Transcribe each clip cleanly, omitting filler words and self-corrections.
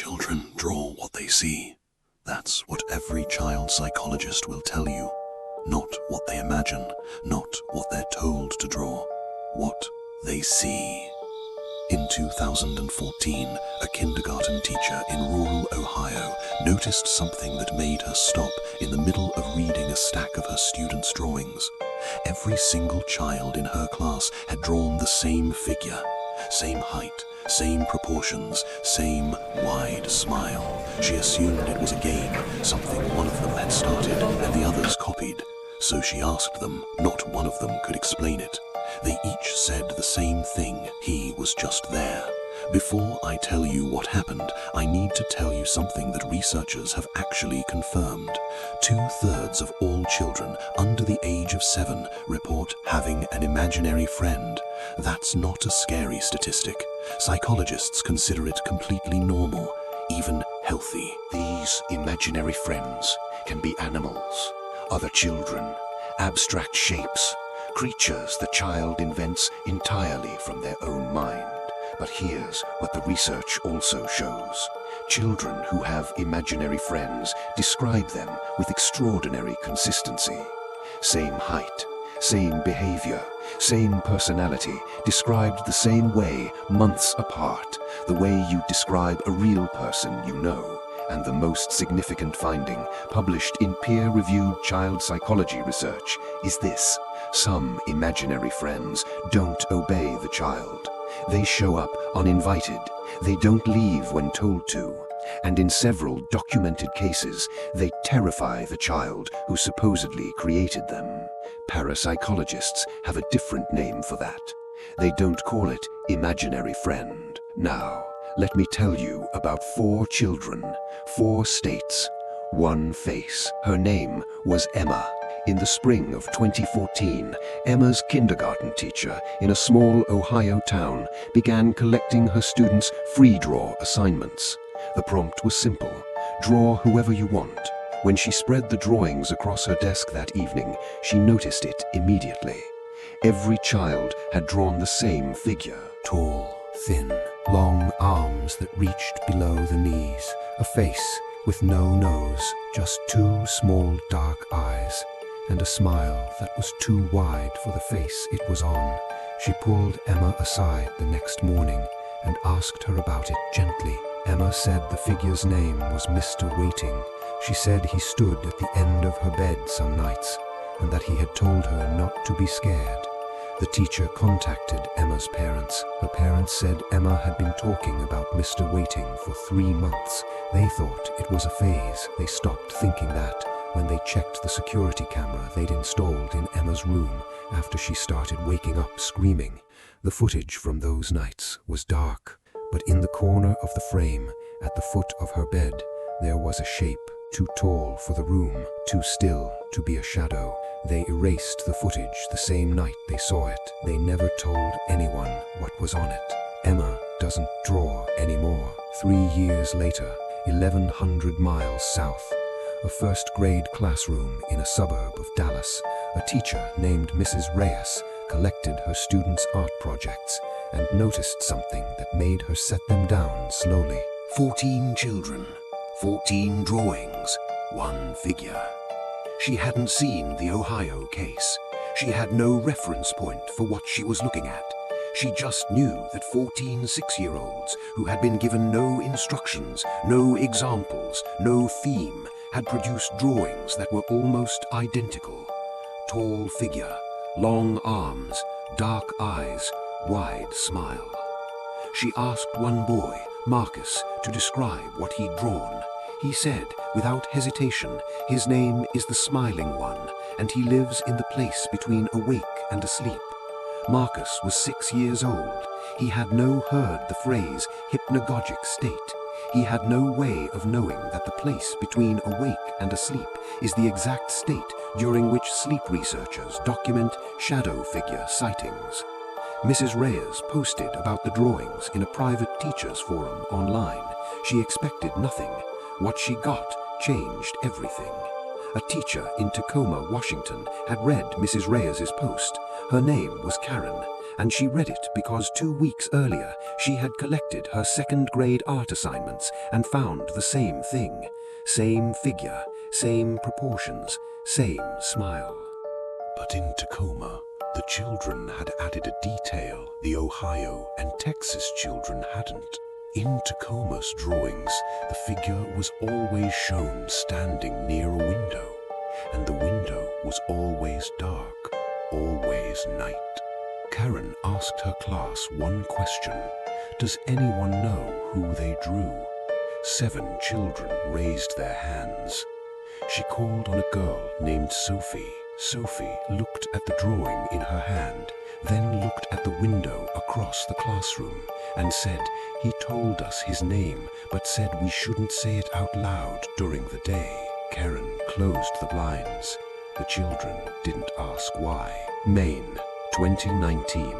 Children draw what they see. That's what every child psychologist will tell you. Not what they imagine, not what they're told to draw, what they see. In 2014, a kindergarten teacher in rural Ohio noticed something that made her stop in the middle of reading a stack of her students' drawings. Every single child in her class had drawn the same figure, same height, same proportions, same wide smile. She assumed it was a game, something one of them had started and the others copied. So she asked them. Not one of them could explain it. They each said the same thing: he was just there. Before I tell you what happened, I need to tell you something that researchers have actually confirmed. 2/3 of all children under the age of 7 report having an imaginary friend. That's not a scary statistic. Psychologists consider it completely normal, even healthy. These imaginary friends can be animals, other children, abstract shapes, creatures the child invents entirely from their own mind. But here's what the research also shows. Children who have imaginary friends describe them with extraordinary consistency. Same height, same behavior, same personality, described the same way months apart, the way you describe a real person you know. And the most significant finding, published in peer-reviewed child psychology research, is this: some imaginary friends don't obey the child. They show up uninvited. They don't leave when told to. And in several documented cases, they terrify the child who supposedly created them. Parapsychologists have a different name for that. They don't call it imaginary friend. Now, let me tell you about 4 children, 4 states, 1 face. Her name was Emma. In the spring of 2014, Emma's kindergarten teacher in a small Ohio town began collecting her students' free draw assignments. The prompt was simple: draw whoever you want. When she spread the drawings across her desk that evening, she noticed it immediately. Every child had drawn the same figure. Tall, thin, long arms that reached below the knees, a face with no nose, just 2 small dark eyes, and a smile that was too wide for the face it was on. She pulled Emma aside the next morning and asked her about it gently. Emma said the figure's name was Mr. Waiting. She said he stood at the end of her bed some nights, and that he had told her not to be scared. The teacher contacted Emma's parents. Her parents said Emma had been talking about Mr. Waiting for 3 months. They thought it was a phase. They stopped thinking that when they checked the security camera they'd installed in Emma's room after she started waking up screaming. The footage from those nights was dark, but in the corner of the frame, at the foot of her bed, there was a shape, too tall for the room, too still to be a shadow. They erased the footage the same night they saw it. They never told anyone what was on it. Emma doesn't draw anymore. 3 years later, 1,100 miles south, a first-grade classroom in a suburb of Dallas, a teacher named Mrs. Reyes collected her students' art projects and noticed something that made her set them down slowly. 14 children, 14 drawings, 1 figure. She hadn't seen the Ohio case. She had no reference point for what she was looking at. She just knew that 14 6-year-olds who had been given no instructions, no examples, no theme, had produced drawings that were almost identical. Tall figure, long arms, dark eyes, wide smile. She asked one boy, Marcus, to describe what he'd drawn. He said, without hesitation, his name is the Smiling One, and he lives in the place between awake and asleep. Marcus was 6 years old. He had heard the phrase hypnagogic state. He had no way of knowing that the place between awake and asleep is the exact state during which sleep researchers document shadow figure sightings. Mrs. Reyes posted about the drawings in a private teachers' forum online. She expected nothing. What she got changed everything. A teacher in Tacoma, Washington, had read Mrs. Reyes's post. Her name was Karen, and she read it because 2 weeks earlier she had collected her second-grade art assignments and found the same thing. Same figure, same proportions, same smile. But in Tacoma, the children had added a detail the Ohio and Texas children hadn't. In Tacoma's drawings, the figure was always shown standing near a window, and the window was always dark, always night. Karen asked her class one question: does anyone know who they drew? 7 children raised their hands. She called on a girl named Sophie. Sophie looked at the drawing in her hand, then looked at the window across the classroom and said he told us his name but said we shouldn't say it out loud during the day. Karen closed the blinds. The children didn't ask why. Maine, 2019.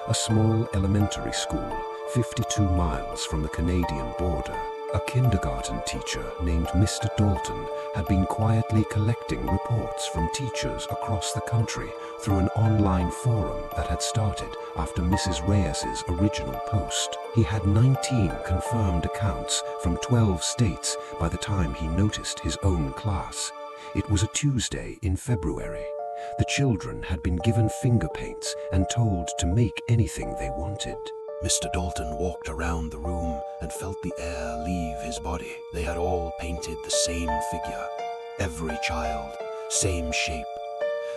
A small elementary school, 52 miles from the Canadian border. A kindergarten teacher named Mr. Dalton had been quietly collecting reports from teachers across the country through an online forum that had started after Mrs. Reyes's original post. He had 19 confirmed accounts from 12 states by the time he noticed his own class. It was a Tuesday in February. The children had been given finger paints and told to make anything they wanted. Mr. Dalton walked around the room and felt the air leave his body. They had all painted the same figure. Every child, same shape.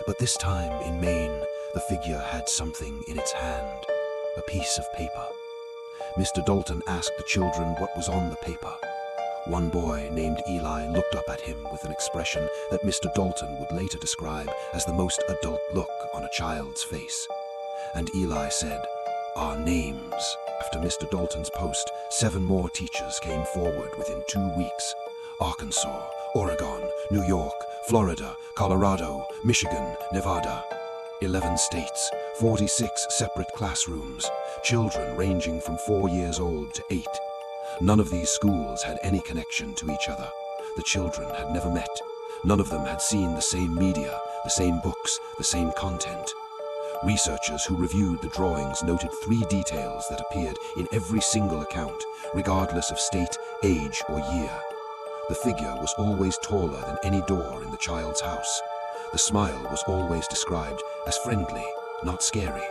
But this time in Maine, the figure had something in its hand, a piece of paper. Mr. Dalton asked the children what was on the paper. One boy named Eli looked up at him with an expression that Mr. Dalton would later describe as the most adult look on a child's face. And Eli said, "Our names." After Mr. Dalton's post, 7 more teachers came forward within 2 weeks. Arkansas, Oregon, New York, Florida, Colorado, Michigan, Nevada. 11 states, 46 separate classrooms, children ranging from 4 years old to 8. None of these schools had any connection to each other. The children had never met. None of them had seen the same media, the same books, the same content. Researchers who reviewed the drawings noted 3 details that appeared in every single account, regardless of state, age, or year. The figure was always taller than any door in the child's house. The smile was always described as friendly, not scary.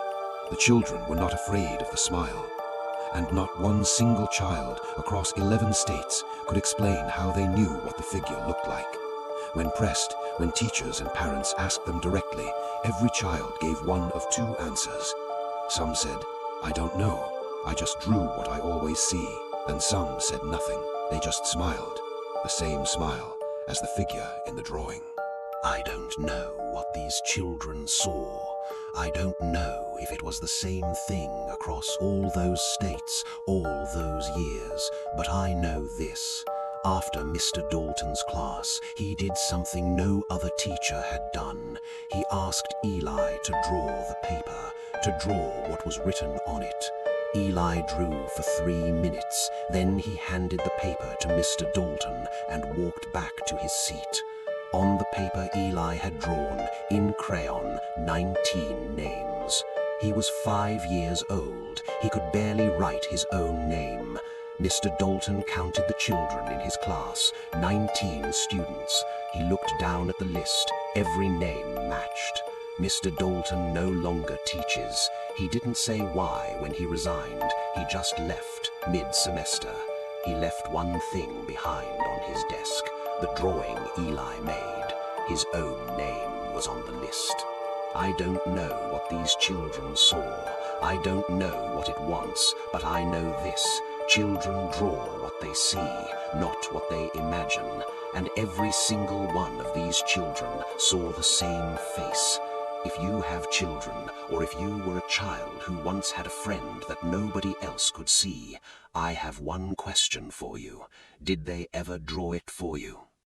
The children were not afraid of the smile. And not one single child across 11 states could explain how they knew what the figure looked like. When pressed, when teachers and parents asked them directly, every child gave one of 2 answers. Some said, "I don't know, I just drew what I always see." And some said nothing, they just smiled, the same smile as the figure in the drawing. I don't know what these children saw. I don't know if it was the same thing across all those states, all those years, but I know this. After Mr. Dalton's class, he did something no other teacher had done. He asked Eli to draw the paper, to draw what was written on it. Eli drew for 3 minutes, then he handed the paper to Mr. Dalton and walked back to his seat. On the paper Eli had drawn, in crayon, 19 names. He was 5 years old. He could barely write his own name. Mr. Dalton counted the children in his class, 19 students. He looked down at the list. Every name matched. Mr. Dalton no longer teaches. He didn't say why when he resigned. He just left mid-semester. He left one thing behind on his desk, the drawing Eli made. His own name was on the list. I don't know what these children saw. I don't know what it wants, but I know this. Children draw what they see, not what they imagine. And every single one of these children saw the same face. If you have children, or if you were a child who once had a friend that nobody else could see, I have one question for you. Did they ever draw it for you?